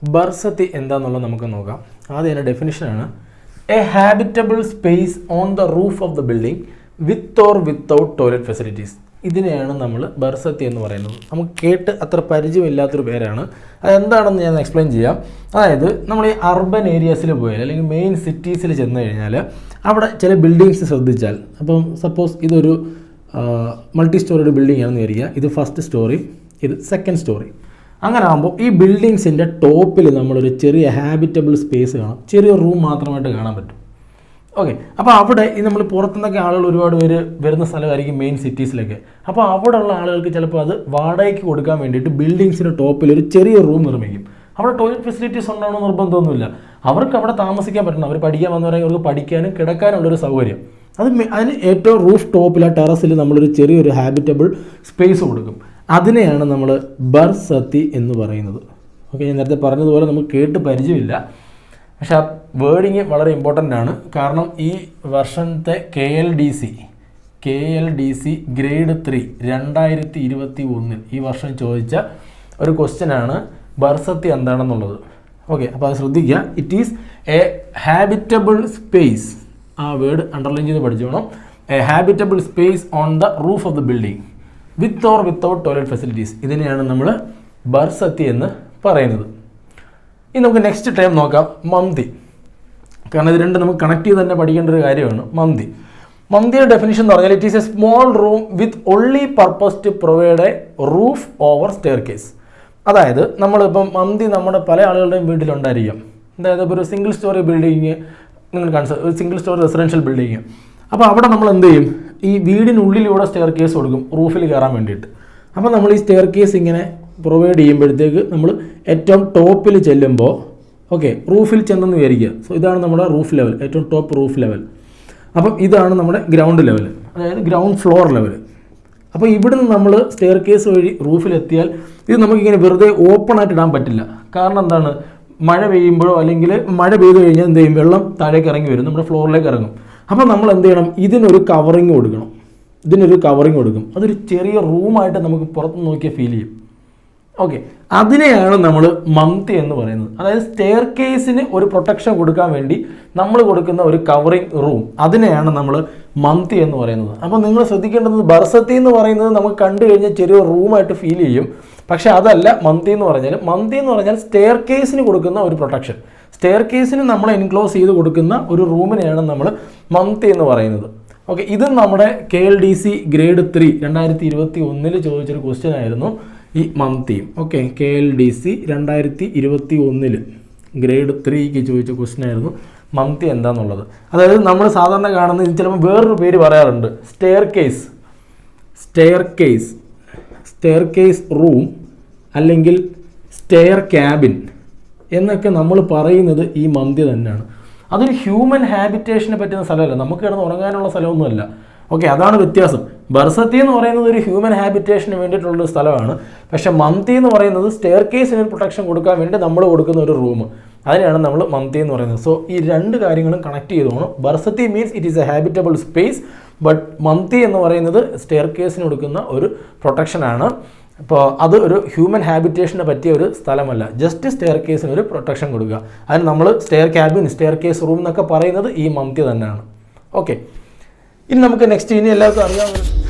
ബർസത്തി എന്താണെന്നുള്ളത് നമുക്ക് നോക്കാം. ആദ്യം അതിൻ്റെ ഡെഫിനിഷനാണ് a habitable space on the roof of the building with or without toilet facilities. ഇതിനെയാണ് നമ്മൾ ബർസത്തി എന്ന് പറയുന്നത്. നമുക്ക് കേട്ട് അത്ര പരിചയമില്ലാത്തൊരു പേരാണ്. അതെന്താണെന്ന് ഞാൻ എക്സ്പ്ലെയിൻ ചെയ്യാം. അതായത് നമ്മൾ ഈ അർബൻ ഏരിയാസിൽ പോയാൽ അല്ലെങ്കിൽ മെയിൻ സിറ്റീസിൽ ചെന്ന് കഴിഞ്ഞാൽ അവിടെ ചില ബിൽഡിങ്സ് ശ്രദ്ധിച്ചാൽ, അപ്പം സപ്പോസ് ഇതൊരു മൾട്ടി സ്റ്റോറിയുടെ ബിൽഡിംഗ് ആണെന്ന് വിചാരിക്കുക. ഇത് ഫസ്റ്റ് സ്റ്റോറി, ഇത് സെക്കൻഡ് സ്റ്റോറി. അങ്ങനെ ആകുമ്പോൾ ഈ ബിൽഡിങ്സിൻ്റെ ടോപ്പിൽ നമ്മളൊരു ചെറിയ ഹാബിറ്റബിൾ സ്പേസ് കാണാം. ചെറിയ റൂം മാത്രമായിട്ട് കാണാൻ പറ്റും. ഓക്കെ, അപ്പോൾ അവിടെ ഈ നമ്മൾ പുറത്തുനിന്നൊക്കെ ആളുകൾ ഒരുപാട് പേര് വരുന്ന സ്ഥലമായിരിക്കും മെയിൻ സിറ്റീസിലൊക്കെ. അപ്പോൾ അവിടെയുള്ള ആളുകൾക്ക് ചിലപ്പോൾ അത് വാടകയ്ക്ക് കൊടുക്കാൻ വേണ്ടിയിട്ട് ബിൽഡിങ്സിൻ്റെ ടോപ്പിൽ ഒരു ചെറിയ റൂം നിർമ്മിക്കും. അവിടെ ടോയ്ലറ്റ് ഫെസിലിറ്റീസ് ഉണ്ടാവണമെന്ന് നിർബന്ധമൊന്നുമില്ല. അവർക്ക് അവിടെ താമസിക്കാൻ പറ്റണം. അവർ പഠിക്കാൻ വന്നവരെ അവർക്ക് പഠിക്കാനും കിടക്കാനുള്ളൊരു സൗകര്യം. അതിന് ഏറ്റവും റൂഫ് ടോപ്പിൽ ആ ടെറസിൽ നമ്മളൊരു ചെറിയൊരു ഹാബിറ്റബിൾ സ്പേസ് കൊടുക്കും. അതിനെയാണ് നമ്മൾ ബർസത്തി എന്ന് പറയുന്നത്. ഓക്കെ, ഞാൻ നേരത്തെ പറഞ്ഞതുപോലെ നമുക്ക് കേട്ട് പരിചയമില്ല, പക്ഷെ ആ വേർഡിങ് വളരെ ഇമ്പോർട്ടൻ്റ് ആണ്. കാരണം ഈ വർഷത്തെ KLDC ഗ്രേഡ് 3 2021 ഈ വർഷം ചോദിച്ച ഒരു ക്വസ്റ്റ്യനാണ് ബർസത്തി എന്താണെന്നുള്ളത്. ഓക്കെ, അപ്പോൾ അത് ശ്രദ്ധിക്കുക. It is a habitable space. ആ വേർഡ് അണ്ടർലൈൻ ചെയ്ത് പഠിച്ചോണം. A habitable space on the roof of the building with or without toilet facilities. ഇതിനെയാണ് നമ്മൾ ബർസത്തി എന്ന് പറയുന്നത്. ഇനി നമുക്ക് നെക്സ്റ്റ് ടൈം നോക്കാം മംതി. കാരണം ഇത് രണ്ട് നമുക്ക് കണക്ട് ചെയ്ത് തന്നെ പഠിക്കേണ്ട ഒരു കാര്യമാണ് മംതി. മംതിയുടെ ഡെഫിനിഷൻ എന്ന് പറഞ്ഞാൽ it is a small room with only purpose to provide a roof over staircase. അതായത് നമ്മളിപ്പം മംതി നമ്മുടെ പല ആളുകളുടെയും വീട്ടിലുണ്ടായിരിക്കാം. അതായത് ഇപ്പോൾ ഒരു സിംഗിൾ സ്റ്റോറി ബിൽഡിങ് നിങ്ങൾ ഒരു സിംഗിൾ സ്റ്റോറി റെസിഡൻഷ്യൽ ബിൽഡിങ്. അപ്പോൾ അവിടെ നമ്മൾ എന്ത് ചെയ്യും, ഈ വീടിനുള്ളിലൂടെ സ്റ്റെയർ കേസ് കൊടുക്കും റൂഫിൽ കയറാൻ വേണ്ടിയിട്ട്. അപ്പോൾ നമ്മൾ ഈ സ്റ്റെയർ കേസ് ഇങ്ങനെ പ്രൊവൈഡ് ചെയ്യുമ്പോഴത്തേക്ക് നമ്മൾ ഏറ്റവും ടോപ്പിൽ ചെല്ലുമ്പോൾ ഓക്കെ റൂഫിൽ ചെന്നെന്ന് വിചാരിക്കുക. സോ ഇതാണ് നമ്മുടെ റൂഫ് ലെവൽ, ഏറ്റവും ടോപ്പ് റൂഫ് ലെവൽ. അപ്പം ഇതാണ് നമ്മുടെ ഗ്രൗണ്ട് ലെവൽ, അതായത് ഗ്രൗണ്ട് ഫ്ലോർ ലെവൽ. അപ്പോൾ ഇവിടുന്ന് നമ്മൾ സ്റ്റെയർ കേസ് വഴി റൂഫിലെത്തിയാൽ ഇത് നമുക്കിങ്ങനെ വെറുതെ ഓപ്പൺ ആയിട്ട് ഇടാൻ പറ്റില്ല. കാരണം എന്താണ്, മഴ പെയ്യുമ്പോഴോ അല്ലെങ്കിൽ മഴ പെയ്തു കഴിഞ്ഞാൽ എന്ത് ചെയ്യും, വെള്ളം താഴേക്ക് ഇറങ്ങി വരും, നമ്മുടെ ഫ്ലോറിലേക്ക് ഇറങ്ങും. അപ്പോൾ നമ്മൾ എന്ത് ചെയ്യണം, ഇതിനൊരു കവറിങ് കൊടുക്കണം. അതൊരു ചെറിയ റൂമായിട്ട് നമുക്ക് പുറത്ത് നോക്കിയാൽ ഫീൽ ചെയ്യും. ഓക്കെ, അതിനെയാണ് നമ്മൾ മംതി എന്ന് പറയുന്നത്. അതായത് സ്റ്റെയർ കേസിന് ഒരു പ്രൊട്ടക്ഷൻ കൊടുക്കാൻ വേണ്ടി നമ്മൾ കൊടുക്കുന്ന ഒരു കവറിങ് റൂം, അതിനെയാണ് നമ്മൾ മംതി എന്ന് പറയുന്നത്. അപ്പോൾ നിങ്ങൾ ശ്രദ്ധിക്കേണ്ടത് ബർസത്തി എന്ന് പറയുന്നത് നമുക്ക് കണ്ടു കഴിഞ്ഞാൽ ചെറിയ റൂമായിട്ട് ഫീൽ ചെയ്യും. പക്ഷേ അതല്ല മംതി എന്ന് പറഞ്ഞാൽ. മംതി എന്ന് പറഞ്ഞാൽ സ്റ്റെയർ കേസിന് കൊടുക്കുന്ന ഒരു പ്രൊട്ടക്ഷൻ. സ്റ്റെയർ കേസിന് നമ്മൾ എൻക്ലോസ് ചെയ്ത് കൊടുക്കുന്ന ഒരു റൂമിനെയാണ് നമ്മൾ മംതി എന്ന് പറയുന്നത്. ഓക്കെ, ഇത് നമ്മുടെ KLDC ഗ്രേഡ് 3 2021 ചോദിച്ചൊരു ക്വസ്റ്റ്യൻ ആയിരുന്നു ഈ മംതിയും. ഓക്കെ, KLDC 2021 ഗ്രേഡ് 3 ചോദിച്ച ക്വസ്റ്റ്യൻ ആയിരുന്നു മംതി എന്താണെന്നുള്ളത്. അതായത് നമ്മൾ സാധാരണ കാണുന്ന ഇത് ചിലപ്പോൾ വേറൊരു പേര് പറയാറുണ്ട്, സ്റ്റെയർ കേസ് റൂം അല്ലെങ്കിൽ സ്റ്റെയർ ക്യാബിൻ എന്നൊക്കെ നമ്മൾ പറയുന്നത് ഈ മംതി തന്നെയാണ്. അതൊരു ഹ്യൂമൻ ഹാബിറ്റേഷന് പറ്റുന്ന സ്ഥലമല്ല, നമുക്ക് കിടന്ന് ഉറങ്ങാനുള്ള സ്ഥലമൊന്നുമല്ല. ഓക്കെ, അതാണ് വ്യത്യാസം. ബർസത്തി എന്ന് പറയുന്നത് ഒരു ഹ്യൂമൻ ഹാബിറ്റേഷന് വേണ്ടിയിട്ടുള്ളൊരു സ്ഥലമാണ്. പക്ഷേ മംതി എന്ന് പറയുന്നത് സ്റ്റെയർ കേസിന് ഒരു പ്രൊട്ടക്ഷൻ കൊടുക്കാൻ വേണ്ടി നമ്മൾ കൊടുക്കുന്ന ഒരു റൂം, അതിനെയാണ് നമ്മൾ മംതി എന്ന് പറയുന്നത്. സോ ഈ രണ്ട് കാര്യങ്ങളും കണക്ട് ചെയ്തോണം. Barsati means it is a habitable space, but mumty എന്ന് പറയുന്നത് സ്റ്റെയർ കേസിന് കൊടുക്കുന്ന ഒരു പ്രൊട്ടക്ഷനാണ്. അപ്പോൾ അത് ഒരു ഹ്യൂമൻ ഹാബിറ്റേഷന് പറ്റിയ ഒരു സ്ഥലമല്ല, ജസ്റ്റ് സ്റ്റെയർ കേസിന് ഒരു പ്രൊട്ടക്ഷൻ കൊടുക്കുക. അതിന് നമ്മൾ stair cabin, stair case room എന്നൊക്കെ പറയുന്നത് ഈ മംതി തന്നെയാണ്. ഓക്കെ, ഇനി നമുക്ക് നെക്സ്റ്റ് ഇനി എല്ലാവർക്കും അറിയാവുന്ന